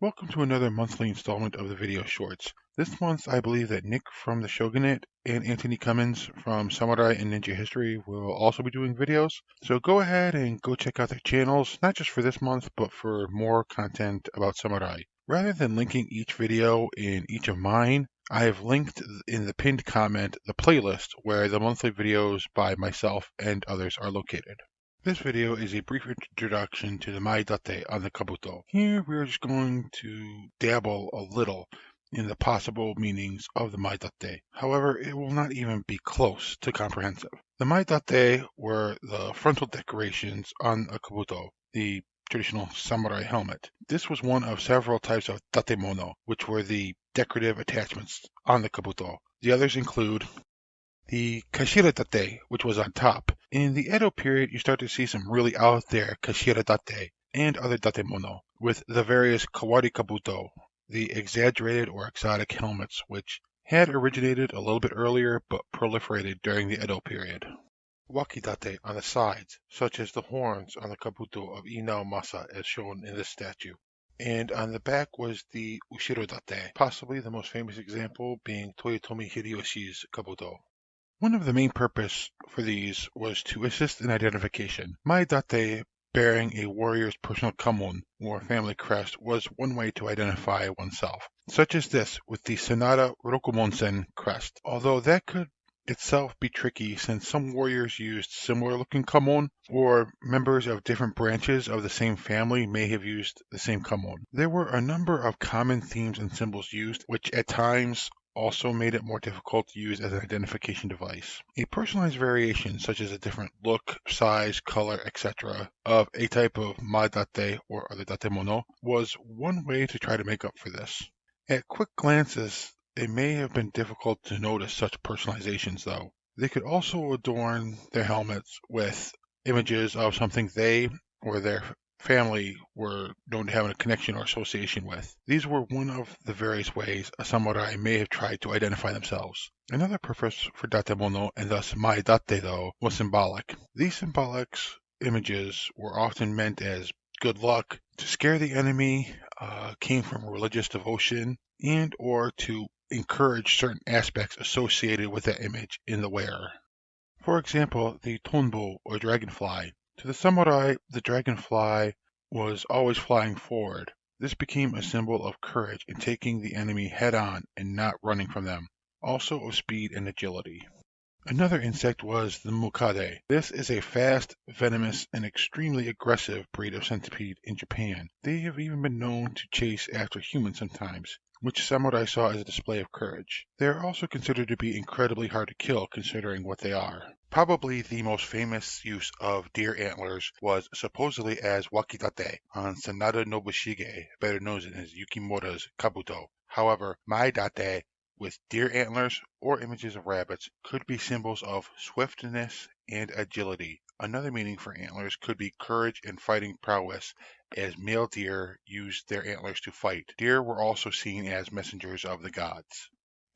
Welcome to another monthly installment of the video shorts. This month, I believe that Nick from the Shogunate and Anthony Cummins from Samurai and Ninja History will also be doing videos. So go ahead and go check out their channels, not just for this month, but for more content about Samurai. Rather than linking each video in each of mine, I have linked in the pinned comment the playlist where the monthly videos by myself and others are located. This video is a brief introduction to the Maedate on the Kabuto. Here we are just going to dabble a little in the possible meanings of the Maedate. However, it will not even be close to comprehensive. The Maedate were the frontal decorations on a Kabuto, the traditional samurai helmet. This was one of several types of datemono, which were the decorative attachments on the Kabuto. The others include the kashiradate, which was on top. In the Edo period, you start to see some really out there kashiradate and other datemono, with the various kawari kabuto, the exaggerated or exotic helmets, which had originated a little bit earlier but proliferated during the Edo period. Wakidate on the sides, such as the horns on the kabuto of Inao Masa as shown in this statue. And on the back was the ushirodate, possibly the most famous example being Toyotomi Hideyoshi's kabuto. One of the main purposes for these was to assist in identification. Maedate bearing a warrior's personal kamon, or family crest, was one way to identify oneself, such as this with the Sanada Rokumonsen crest, although that could itself be tricky since some warriors used similar looking kamon, or members of different branches of the same family may have used the same kamon. There were a number of common themes and symbols used, which at times also made it more difficult to use as an identification device. A personalized variation, such as a different look, size, color, etc., of a type of Maedate or other datemono, was one way to try to make up for this. At quick glances, it may have been difficult to notice such personalizations, though. They could also adorn their helmets with images of something they or their family were known to have a connection or association with. These were one of the various ways a samurai may have tried to identify themselves. Another purpose for datemono, and thus Maedate though, was symbolic. These symbolic images were often meant as good luck, to scare the enemy, came from religious devotion, and or to encourage certain aspects associated with that image in the wearer. For example, the tonbo or dragonfly. To the samurai, the dragonfly was always flying forward. This became a symbol of courage in taking the enemy head on and not running from them, also of speed and agility. Another insect was the mukade. This is a fast, venomous, and extremely aggressive breed of centipede in Japan. They have even been known to chase after humans sometimes, which samurai saw as a display of courage. They are also considered to be incredibly hard to kill considering what they are. Probably the most famous use of deer antlers was supposedly as wakidate on Sanada Nobushige, better known as Yukimura's kabuto. However, Maedate with deer antlers or images of rabbits could be symbols of swiftness and agility. Another meaning for antlers could be courage and fighting prowess, as male deer used their antlers to fight. Deer were also seen as messengers of the gods.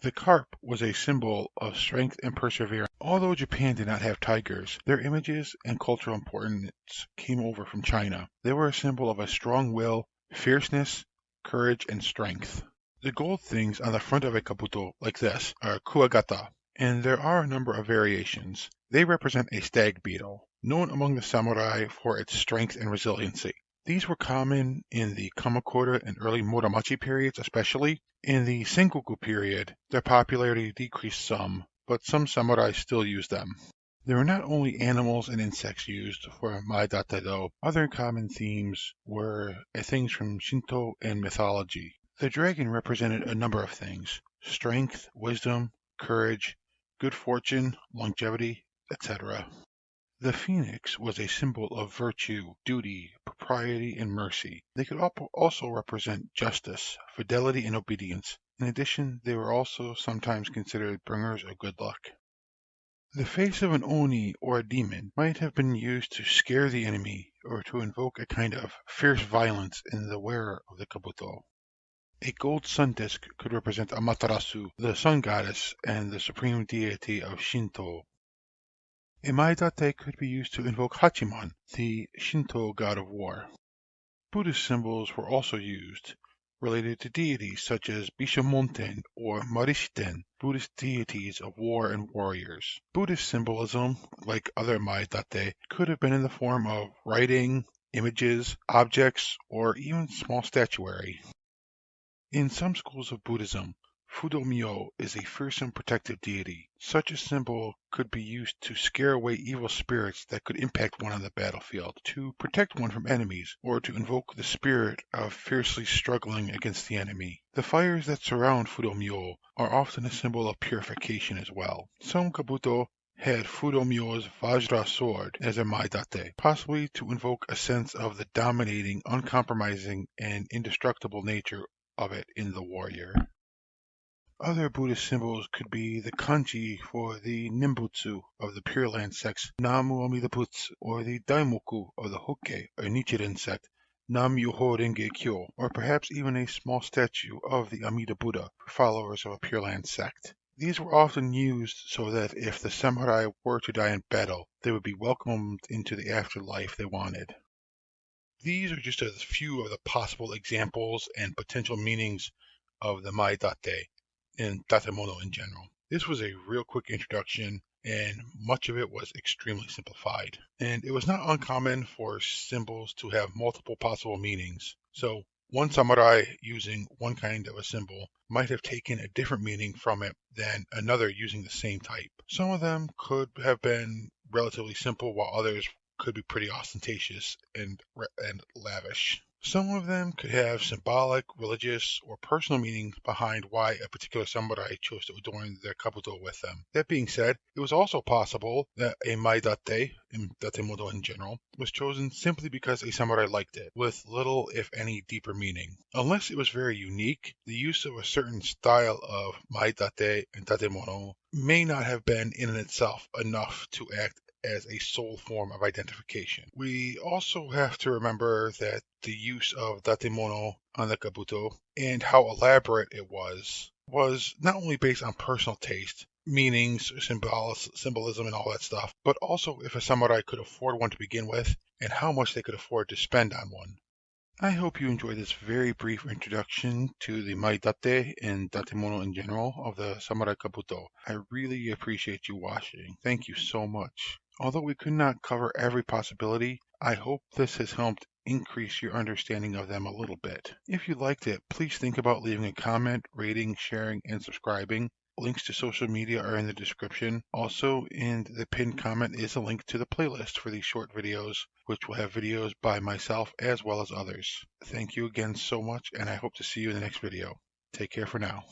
The carp was a symbol of strength and perseverance. Although Japan did not have tigers, their images and cultural importance came over from China. They were a symbol of a strong will, fierceness, courage, and strength. The gold things on the front of a kabuto, like this, are kuwagata, and there are a number of variations. They represent a stag beetle, known among the samurai for its strength and resiliency. These were common in the Kamakura and early Muromachi periods especially. In the Sengoku period, their popularity decreased some, but some samurai still used them. There are not only animals and insects used for Maedate though. Other common themes were things from Shinto and mythology. The dragon represented a number of things: strength, wisdom, courage, good fortune, longevity, etc. The phoenix was a symbol of virtue, duty, propriety, and mercy. They could also represent justice, fidelity, and obedience. In addition, they were also sometimes considered bringers of good luck. The face of an oni or a demon might have been used to scare the enemy or to invoke a kind of fierce violence in the wearer of the kabuto. A gold sun disk could represent Amaterasu, the sun goddess and the supreme deity of Shinto. A Maedate could be used to invoke Hachiman, the Shinto god of war. Buddhist symbols were also used, related to deities such as Bishamonten or Marishiten, Buddhist deities of war and warriors. Buddhist symbolism, like other Maedate, could have been in the form of writing, images, objects, or even small statuary. In some schools of Buddhism, Fudo-myo is a fearsome protective deity. Such a symbol could be used to scare away evil spirits that could impact one on the battlefield, to protect one from enemies, or to invoke the spirit of fiercely struggling against the enemy. The fires that surround Fudo-myo are often a symbol of purification as well. Some kabuto had Fudo-myo's Vajra sword as a Maedate, possibly to invoke a sense of the dominating, uncompromising, and indestructible nature of it in the warrior. Other Buddhist symbols could be the kanji for the Nimbutsu of the Pure Land sects Namu Amida Butsu, or the Daimoku of the Hokkei or Nichiren sect Nam Myoho Renge Kyo, or perhaps even a small statue of the Amida Buddha for followers of a Pure Land sect. These were often used so that if the samurai were to die in battle, they would be welcomed into the afterlife they wanted. These are just a few of the possible examples and potential meanings of the Maedate and datemono in general. This was a real quick introduction, and much of it was extremely simplified. And it was not uncommon for symbols to have multiple possible meanings. So one samurai using one kind of a symbol might have taken a different meaning from it than another using the same type. Some of them could have been relatively simple, while others could be pretty ostentatious and lavish. Some of them could have symbolic, religious, or personal meanings behind why a particular samurai chose to adorn their kabuto with them. That being said, it was also possible that a Maedate, and datemono in general, was chosen simply because a samurai liked it, with little, if any, deeper meaning. Unless it was very unique, the use of a certain style of Maedate and datemono may not have been in and itself enough to act as a sole form of identification. We also have to remember that the use of datemono on the kabuto and how elaborate it was not only based on personal taste, meanings, symbolism, and all that stuff, but also if a samurai could afford one to begin with and how much they could afford to spend on one. I hope you enjoyed this very brief introduction to the Maedate and datemono in general of the samurai kabuto. I really appreciate you watching. Thank you so much. Although we could not cover every possibility, I hope this has helped increase your understanding of them a little bit. If you liked it, please think about leaving a comment, rating, sharing, and subscribing. Links to social media are in the description. Also, in the pinned comment is a link to the playlist for these short videos, which will have videos by myself as well as others. Thank you again so much, and I hope to see you in the next video. Take care for now.